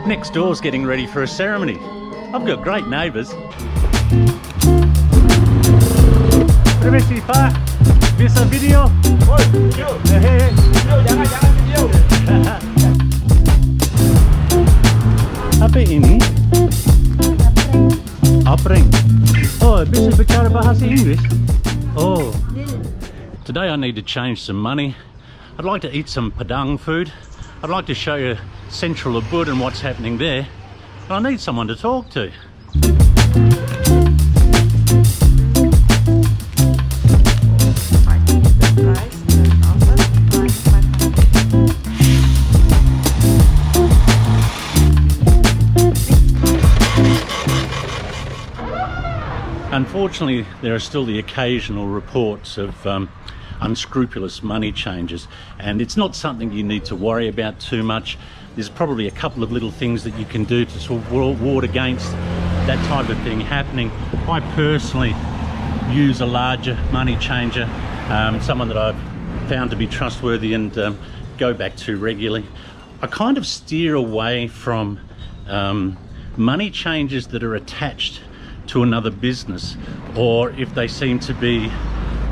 Next door's getting ready for a ceremony. I've got great neighbours. Permisi Pak, bisa video? Apa ini? Apring. Oh, bisa bicara bahasa Inggris? Oh. Today I need to change some money. I'd like to eat some padang food. I'd like to show you Central Ubud and what's happening there. But I need someone to talk to. Unfortunately, there are still the occasional reports of unscrupulous money changers, and it's not something you need to worry about too much. There's probably a couple of little things that you can do to sort of ward against that type of thing happening. I personally use a larger money changer, someone that I've found to be trustworthy and go back to regularly. I kind of steer away from money changers that are attached to another business, or if they seem to be,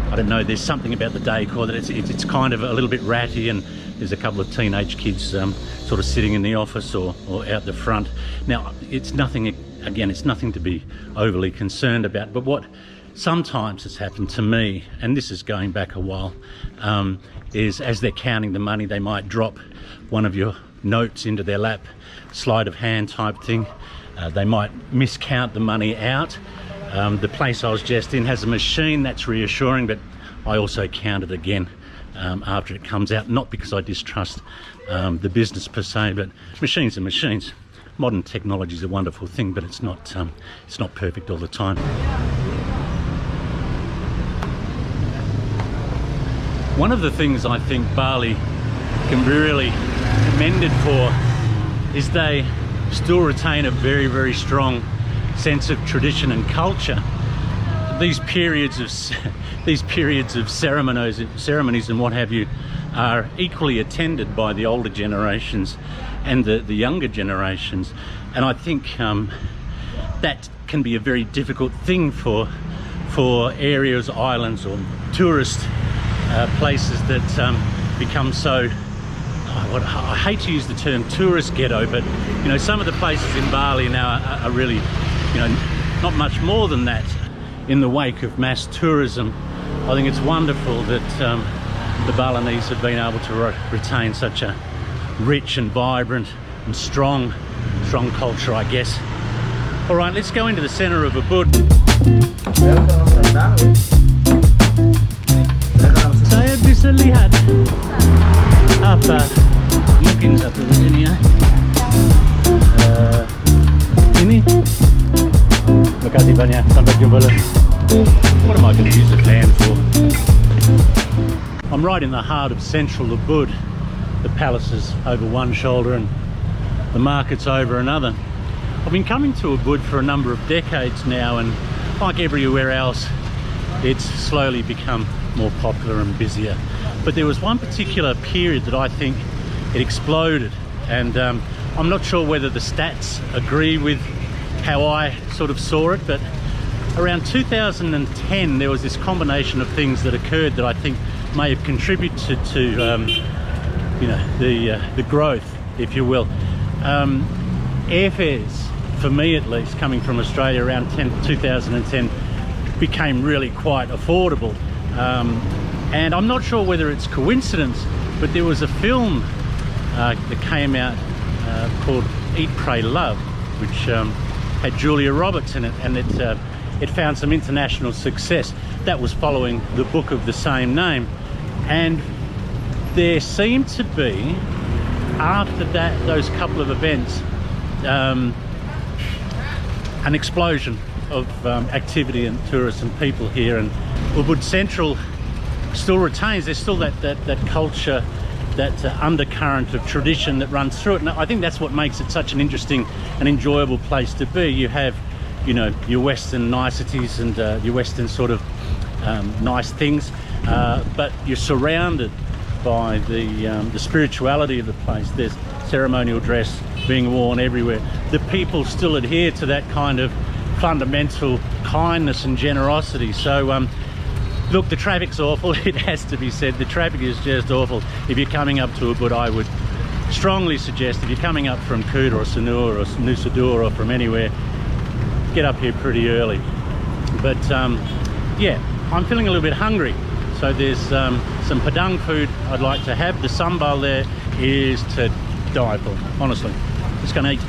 I don't know, there's something about the decor that it's kind of a little bit ratty, and there's a couple of teenage kids sort of sitting in the office or out the front. Now, it's nothing, again, it's nothing to be overly concerned about, but what sometimes has happened to me, and this is going back a while, is as they're counting the money, they might drop one of your notes into their lap, sleight of hand type thing. They might miscount the money out. The place I was just in has a machine that's reassuring, but I also count it again after it comes out, not because I distrust the business per se, but machines are machines. Modern technology is a wonderful thing, but it's not perfect all the time. One of the things I think Bali can be really commended for is they still retain a very, very strong sense of tradition and culture. These periods of ceremonies and what have you are equally attended by the older generations and the younger generations, and I think that can be a very difficult thing for areas, islands, or tourist places that become so, I hate to use the term tourist ghetto, but you know, some of the places in Bali now are really, you know, not much more than that. In the wake of mass tourism, I think it's wonderful that the Balinese have been able to retain such a rich and vibrant and strong culture, I guess. All right, let's go into the center of Ubud. Saya bisa lihat apa mungkin satu di sini ya. Ini. Terima kasih banyak. Sampai jumpa lagi. What am I going to use a fan for? I'm right in the heart of Central Ubud. The palace is over one shoulder and the market's over another. I've been coming to Ubud for a number of decades now, and like everywhere else, it's slowly become more popular and busier. But there was one particular period that I think it exploded, and I'm not sure whether the stats agree with how I sort of saw it, but around 2010 there was this combination of things that occurred that I think may have contributed to you know, the growth, if you will. Airfares, for me at least, coming from Australia around 2010, became really quite affordable, and I'm not sure whether it's coincidence, but there was a film that came out called Eat, Pray, Love, which had Julia Roberts in it, and it found some international success. That was following the book of the same name, and there seemed to be, after those couple of events, an explosion of activity and tourists and people here, and Ubud Central still retains, there's still that culture, that undercurrent of tradition that runs through it, and I think that's what makes it such an interesting and enjoyable place to be. You have, you know, your Western niceties and your Western sort of nice things, but you're surrounded by the spirituality of the place. There's ceremonial dress being worn everywhere. The people still adhere to that kind of fundamental kindness and generosity. So look, the traffic's awful. It has to be said, the traffic is just awful. If you're coming up to Ubud, I would strongly suggest, if you're coming up from Kuta or Sanur or Nusa Dua or from anywhere, get up here pretty early. But yeah, I'm feeling a little bit hungry, so there's some padang food I'd like to have. The sambal there is to die for, honestly. Just gonna eat.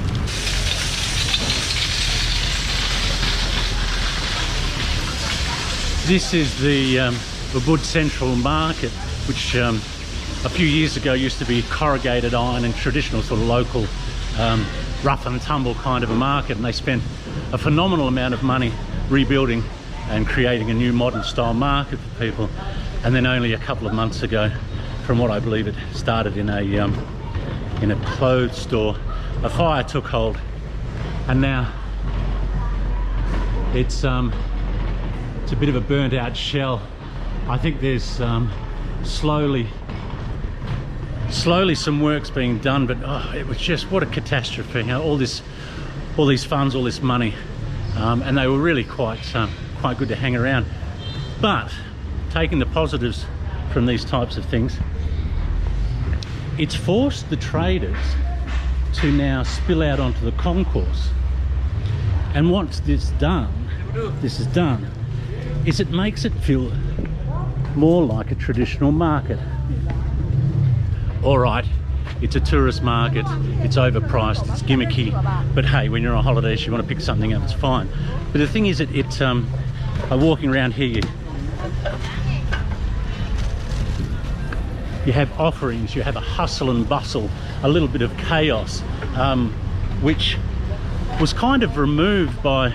This is the Ubud Central Market, which a few years ago used to be corrugated iron and traditional sort of local rough and tumble kind of a market, and they spent a phenomenal amount of money rebuilding and creating a new modern style market for people. And then only a couple of months ago, from what I believe it started in a clothes store, a fire took hold, and now it's a bit of a burnt out shell. I think there's slowly some work's being done, but oh, it was just, what a catastrophe. You know, all these funds, all this money, and they were really quite good to hang around. But taking the positives from these types of things, it's forced the traders to now spill out onto the concourse. And once this is done, is it makes it feel more like a traditional market. All right, it's a tourist market, it's overpriced, it's gimmicky, but hey, when you're on holidays, you want to pick something up, it's fine. But the thing is that walking around here, you have offerings, you have a hustle and bustle, a little bit of chaos, which was kind of removed by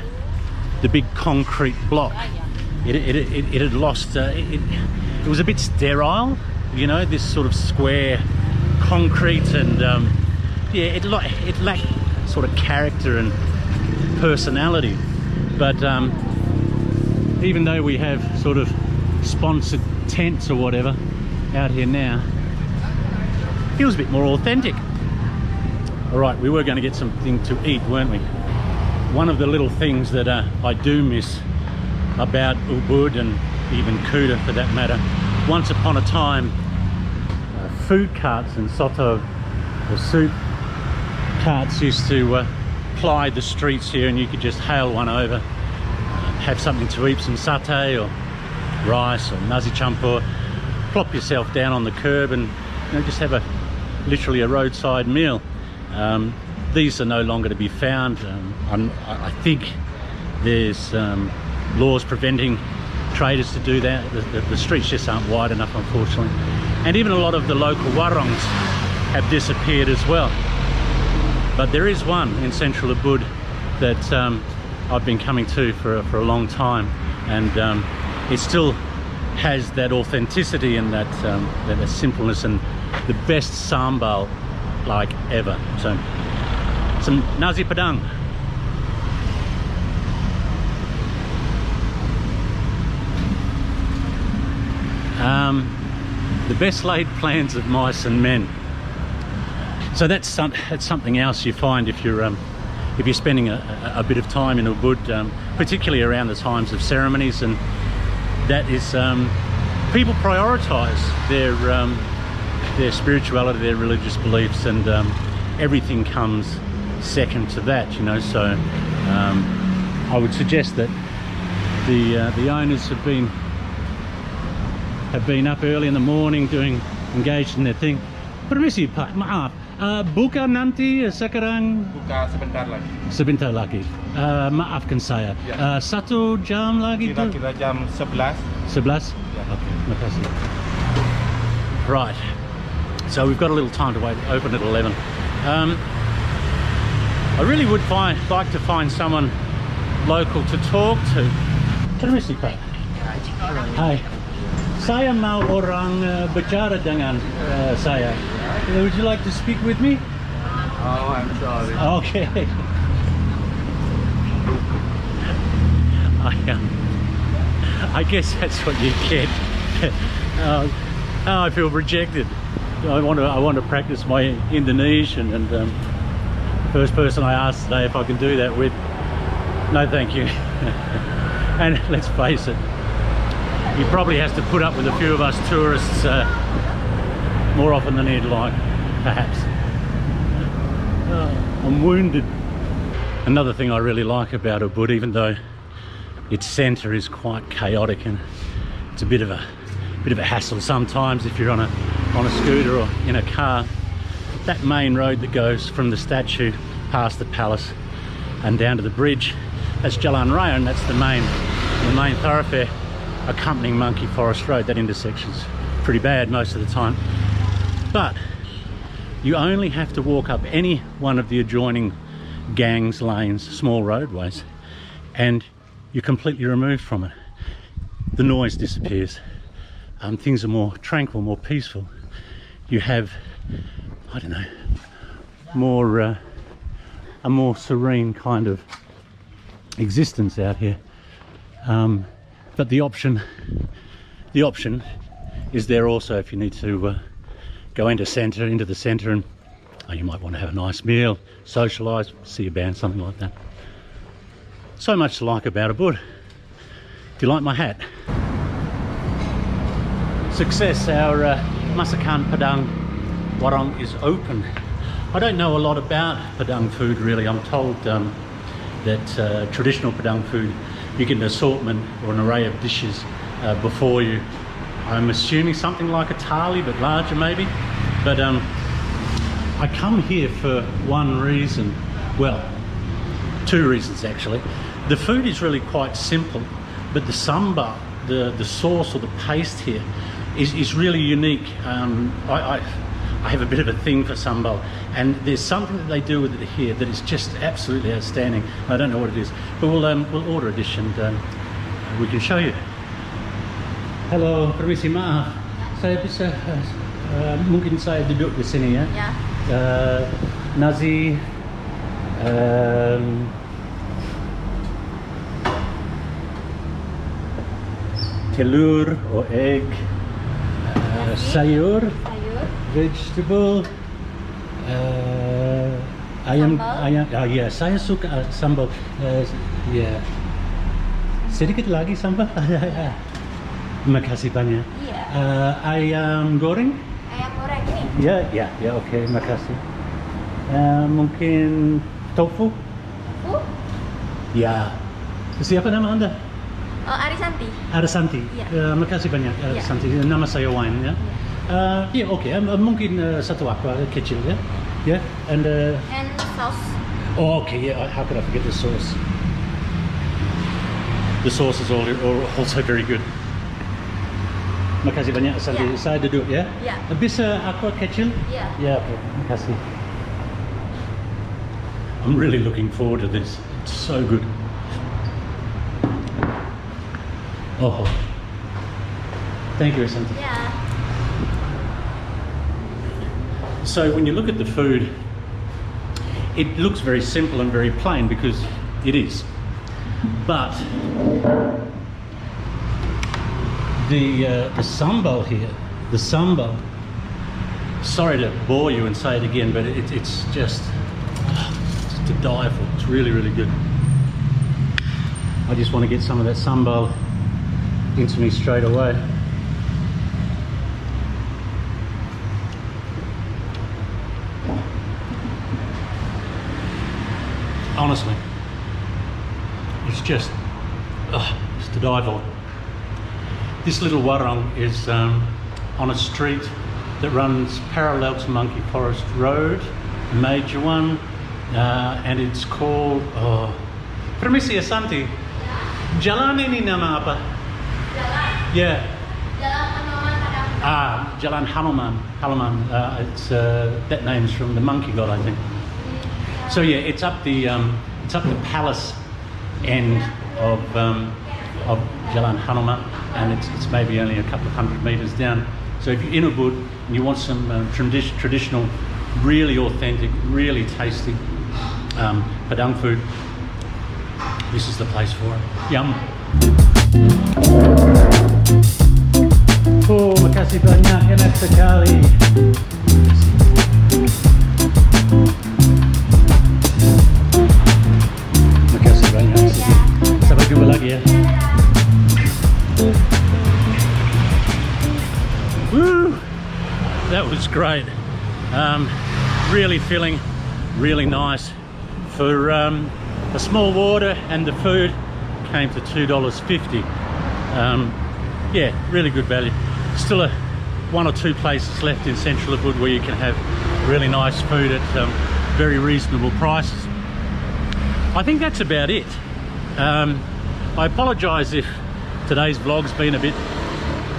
the big concrete block. It had lost, it was a bit sterile, you know, this sort of square concrete, and yeah, it lacked sort of character and personality. But even though we have sort of sponsored tents or whatever out here now, it feels a bit more authentic. All right, we were going to get something to eat, weren't we? One of the little things that I do miss about Ubud, and even Kuta for that matter, once upon a time, food carts and soto or soup carts used to ply the streets here, and you could just hail one over, have something to eat, some satay or rice or nasi campur, plop yourself down on the curb and, you know, just have literally a roadside meal. These are no longer to be found. I think there's laws preventing traders to do that. The streets just aren't wide enough, unfortunately, and even a lot of the local warongs have disappeared as well. But there is one in Central Ubud that I've been coming to for a long time, and it still has that authenticity and that simpleness and the best sambal like ever. So some nasi padang. The best laid plans of mice and men. So that's something else you find if you're spending a bit of time in Ubud, particularly around the times of ceremonies, and that is people prioritise their spirituality, their religious beliefs, and everything comes second to that, you know. So I would suggest that the owners have been up early in the morning engaged in their thing. Permisi Pak, maaf, buka nanti sekarang? Buka sebentar lagi. Sebentar lagi. Maafkan saya. Ya. 1 jam lagi tu? Kira-kira jam 11. 11? Ya. Okay, makasih. Right. So we've got a little time to wait. Open at 11. I really would like to find someone local to talk to. Permisi Pak. Hai. Saya mau orang bicara dengan saya. Would you like to speak with me? Oh, I'm sorry. Okay. I guess that's what you get. I feel rejected. I want to practice my Indonesian, and First person I asked today if I can do that with. No thank you. And let's face it, he probably has to put up with a few of us tourists more often than he'd like, perhaps. I'm wounded. Another thing I really like about Ubud, even though its centre is quite chaotic and it's a bit of a hassle sometimes if you're on a scooter or in a car, that main road that goes from the statue past the palace and down to the bridge, that's Jalan Raya, and that's the main thoroughfare accompanying Monkey Forest Road. That intersection's pretty bad most of the time, but you only have to walk up any one of the adjoining gangs, lanes, small roadways, and you're completely removed from it. The noise disappears. Things are more tranquil, more peaceful. You have, I don't know, a more serene kind of existence out here. But the option is there also if you need to go into the centre, and you might want to have a nice meal, socialise, see a band, something like that. So much to like about Ubud. Do you like my hat? Success, our masakan Padang warung is open. I don't know a lot about Padang food really. I'm told that traditional Padang food, you get an assortment or an array of dishes before you. I'm assuming something like a thali, but larger maybe. But I come here for one reason, well, two reasons actually. The food is really quite simple, but the sambal, the sauce or the paste here is really unique. I have a bit of a thing for sambal, and there's something that they do with it here that is just absolutely outstanding. I don't know what it is, but we'll order a dish and we can show you. Halo, permisi, maaf. Saya bisa mungkin saya duduk di sini ya. Ya. Nasi, telur or egg, sayur, vegetable, ayam, ya, saya suka sambal, ya. Sedikit lagi sambal. Terima kasih banyak. Iya. Ayam goreng? Ayam goreng ini. Ya, oke, terima kasih. Mungkin tofu? Tofu? Ya. Siapa nama Anda? Arisanti. Arisanti. Iya. Terima kasih banyak, Arisanti. Nama saya Wayne ya. Ya, oke. Mungkin satu aqua kecil ya. Yeah, and sauce. Oh, okay. Yeah. How could I forget the sauce? The sauce is also very good. Makasih banyak, Santi. Yeah. Saya duduk ya. Yeah. Bisa aqua kecil? Yeah. Yeah, okay. Makasih. I'm really looking forward to this. It's so good. Oh. Thank you, Santi. Yeah. So when you look at the food, it looks very simple and very plain because it is. But the sambal here, sorry to bore you and say it again, but it's just to die for. It's really, really good. I just want to get some of that sambal into me straight away. Honestly, it's just to die for. This little warung is on a street that runs parallel to Monkey Forest Road, a major one, and it's called, Permisi ya Santi, jalan ini nama apa? Jalan. Yeah. Jalan Hanuman Padang. Jalan Hanuman. It's that name's from the monkey god, I think. So yeah, it's up the palace end of Jalan Hanuman, and it's maybe only a couple of 100 meters down. So if you're in Ubud and you want some traditional, really authentic, really tasty Padang food, this is the place for it. Yum. Oh, makasih banyak, enak sekali. great. Really filling, really nice. For a small water and the food came to $2.50. Yeah, really good value. Still one or two places left in Central Ubud where you can have really nice food at very reasonable prices. I think that's about it. I apologise if today's vlog's been a bit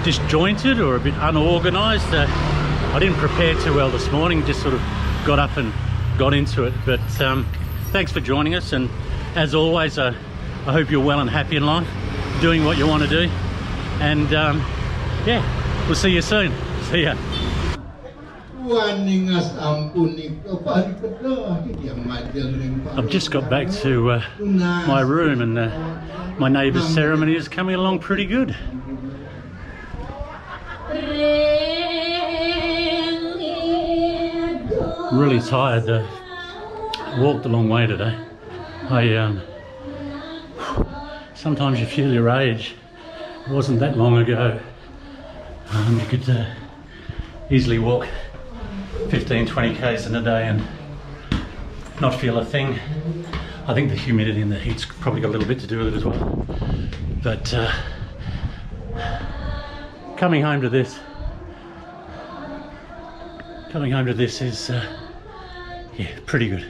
disjointed or a bit unorganised. I didn't prepare too well this morning, just sort of got up and got into it. But thanks for joining us, and as always, I hope you're well and happy in life, doing what you want to do. And yeah, we'll see you soon. See ya. I've just got back to my room, and my neighbour's ceremony is coming along pretty good. Really tired. Walked a long way today. Sometimes you feel your age. It wasn't that long ago. You could easily walk 15-20 k's in a day and not feel a thing. I think the humidity and the heat's probably got a little bit to do with it as well. But coming home to this is yeah, pretty good.